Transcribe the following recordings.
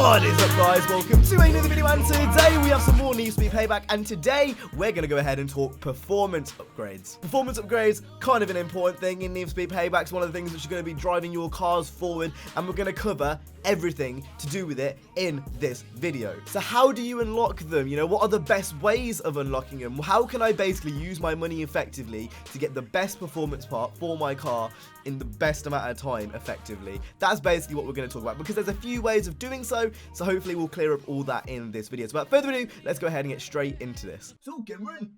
What is up, guys? Welcome to another video, and today we have some more Need for Speed Payback, and today we're going to go ahead and talk performance upgrades. Performance upgrades, kind of an important thing in Need for Speed Payback. It's one of the things which are going to be driving your cars forward, and we're going to cover everything to do with it in this video. So how do you unlock them? You know, what are the best ways of unlocking them? How can I basically use my money effectively to get the best performance part for my car in the best amount of time effectively? That's basically what we're going to talk about, because there's a few ways of doing so hopefully we'll clear up all that in this video. So without further ado, let's go ahead and get straight into this. So Cameron,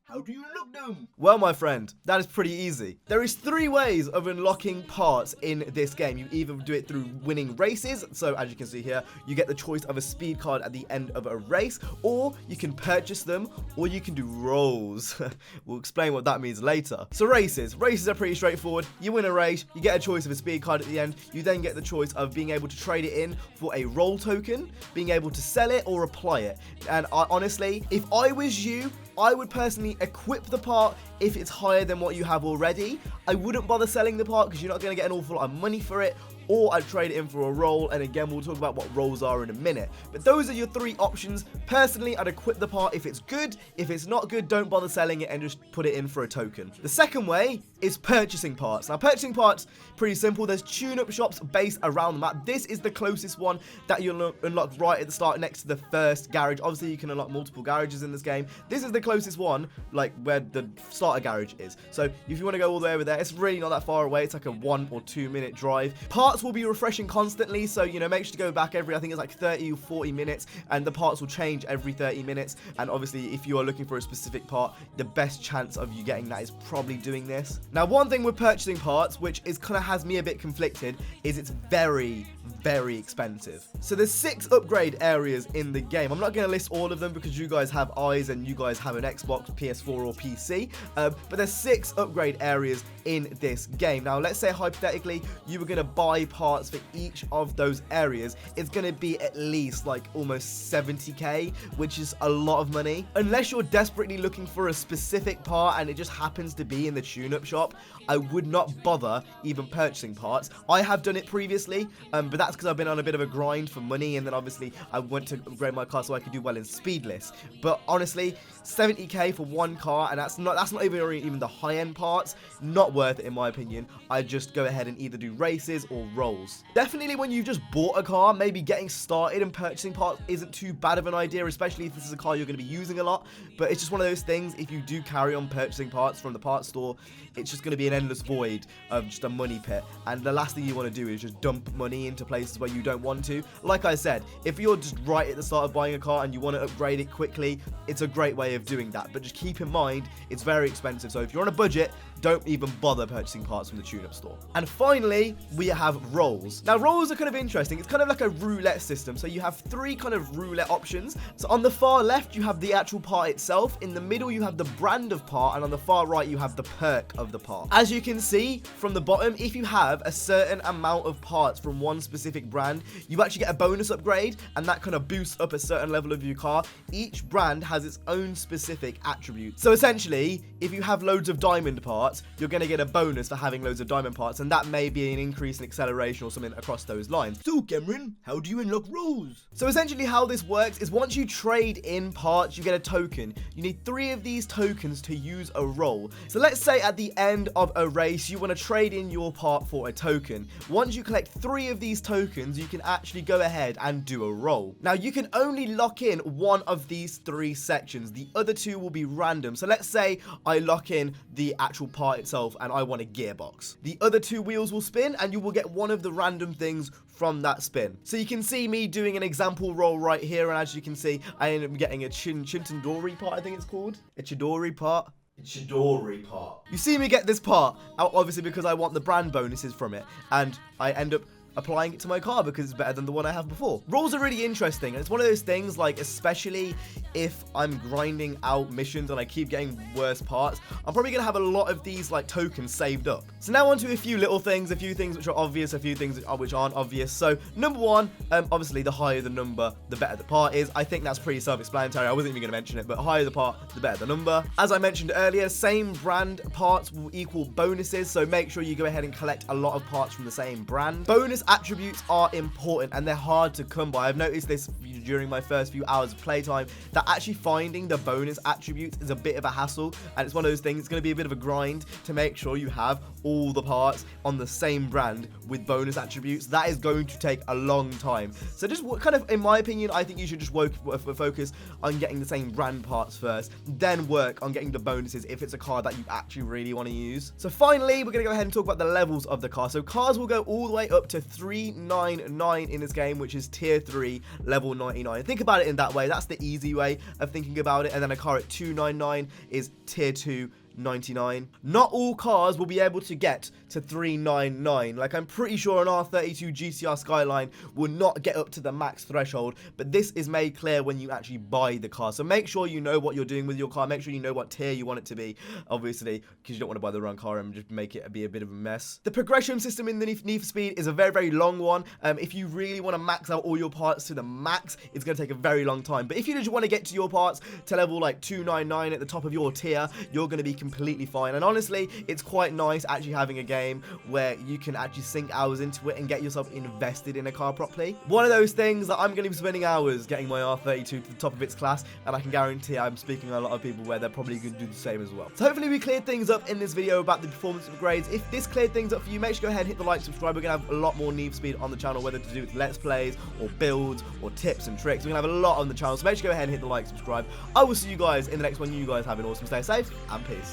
how do you unlock them? Well, my friend, that is pretty easy. There is 3 ways of unlocking parts in this game. You either do it through winning races, so as you can see here, you get the choice of a speed card at the end of a race, or you can purchase them, or you can do rolls. We'll explain what that means later. So races are pretty straightforward. You win a race, you get a choice of a speed card at the end, you then get the choice of being able to trade it in for a roll token, being able to sell it or apply it. And honestly, if I was you, I would personally equip the part if it's higher than what you have already. I wouldn't bother selling the part because you're not going to get an awful lot of money for it, or I'd trade it in for a roll, and again we'll talk about what rolls are in a minute. But those are your 3 options. Personally, I'd equip the part if it's good. If it's not good, don't bother selling it and just put it in for a token. The second way is purchasing parts. Now purchasing parts, pretty simple. There's tune-up shops based around the map. This is the closest one that you'll unlock right at the start next to the first garage. Obviously you can unlock multiple garages in this game. This is the closest one, like where the starter garage is. So if you want to go all the way over there, it's really not that far away. It's like a 1 or 2 minute drive. Parts will be refreshing constantly, so you know, make sure to go back every, I think it's like 30 or 40 minutes, and the parts will change every 30 minutes. And obviously if you are looking for a specific part, the best chance of you getting that is probably doing this. Now one thing with purchasing parts, which is kind of has me a bit conflicted, is it's very expensive. So there's 6 upgrade areas in the game. I'm not going to list all of them because you guys have eyes and you guys have an Xbox, PS4 or PC, but there's 6 upgrade areas in this game. Now let's say hypothetically you were going to buy parts for each of those areas. It's going to be at least like almost 70k, which is a lot of money. Unless you're desperately looking for a specific part and it just happens to be in the tune-up shop, I would not bother even purchasing parts. I have done it previously, but that's because I've been on a bit of a grind for money, and then obviously I went to upgrade my car so I could do well in speedless. But honestly, 70k for one car, and that's not even the high-end parts. Not worth it in my opinion. I just go ahead and either do races or rolls. Definitely when you've just bought a car, maybe getting started and purchasing parts isn't too bad of an idea, especially if this is a car you're going to be using a lot. But it's just one of those things, if you do carry on purchasing parts from the parts store, it's just going to be an endless void of just a money pit, and the last thing you want to do is just dump money into places where you don't want to. Like I said, if you're just right at the start of buying a car and you want to upgrade it quickly, it's a great way of doing that, but just keep in mind it's very expensive. So if you're on a budget, don't even bother purchasing parts from the tune-up store. And finally, we have rolls. Now rolls are kind of interesting. It's kind of like a roulette system, so you have 3 kind of roulette options. So on the far left you have the actual part itself, in the middle you have the brand of part, and on the far right you have the perk of the part. As you can see from the bottom, if you have a certain amount of parts from one specific brand, you actually get a bonus upgrade, and that kind of boosts up a certain level of your car. Each brand has its own specific attributes. So essentially, if you have loads of diamond parts, you're going to get a bonus for having loads of diamond parts, and that may be an increase in acceleration or something across those lines. So Cameron, how do you unlock rolls? So essentially how this works is once you trade in parts, you get a token. You need 3 of these tokens to use a roll. So let's say at the end of a race, you want to trade in your part for a token. Once you collect 3 of these tokens, you can actually go ahead and do a roll. Now you can only lock in one of these 3 sections. The other 2 will be random. So let's say I lock in the actual part itself and I want a gearbox. The other 2 wheels will spin and you will get one of the random things from that spin. So you can see me doing an example roll right here, and as you can see, I ended up getting a Chintandori part, I think it's called. A Chidori part. Chidori part. You see me get this part, obviously because I want the brand bonuses from it, and I end up applying it to my car because it's better than the one I have before. Rolls are really interesting, and it's one of those things, like, especially if I'm grinding out missions and I keep getting worse parts, I'm probably gonna have a lot of these like tokens saved up. So now on to a few little things, a few things which are obvious, a few things which aren't obvious. So number 1, obviously the higher the number, the better the part is. I think that's pretty self-explanatory. I wasn't even gonna mention it, but higher the part, the better the number. As I mentioned earlier, same brand parts will equal bonuses, so make sure you go ahead and collect a lot of parts from the same brand. Bonus attributes are important and they're hard to come by. I've noticed this during my first few hours of playtime, that actually finding the bonus attributes is a bit of a hassle, and it's one of those things, it's going to be a bit of a grind to make sure you have all the parts on the same brand with bonus attributes. That is going to take a long time. So just kind of, in my opinion, I think you should just focus on getting the same brand parts first, then work on getting the bonuses if it's a car that you actually really want to use. So finally, we're going to go ahead and talk about the levels of the car. So cars will go all the way up to 399 in this game, which is tier 3, level 99. Think about it in that way. That's the easy way of thinking about it. And then a car at 299 is tier 2, 99. Not all cars will be able to get to 399. Like, I'm pretty sure an R32 GCR Skyline will not get up to the max threshold, but this is made clear when you actually buy the car. So make sure you know what you're doing with your car. Make sure you know what tier you want it to be, obviously, because you don't want to buy the wrong car and just make it be a bit of a mess. The progression system in the Need for Speed is a very, very long one. If you really want to max out all your parts to the max, it's going to take a very long time. But if you just want to get to your parts to level like 299 at the top of your tier, you're going to be completely fine. And honestly, it's quite nice actually having a game where you can actually sink hours into it and get yourself invested in a car properly. One of those things that I'm going to be spending hours getting my R32 to the top of its class, and I can guarantee I'm speaking to a lot of people where they're probably going to do the same as well. So hopefully we cleared things up in this video about the performance upgrades. If this cleared things up for you, make sure to go ahead and hit the like, subscribe. We're going to have a lot more Need for Speed on the channel, whether to do with Let's Plays or builds or tips and tricks. We're going to have a lot on the channel, so make sure to go ahead and hit the like, subscribe. I will see you guys in the next one. You guys have an awesome, stay safe, and peace.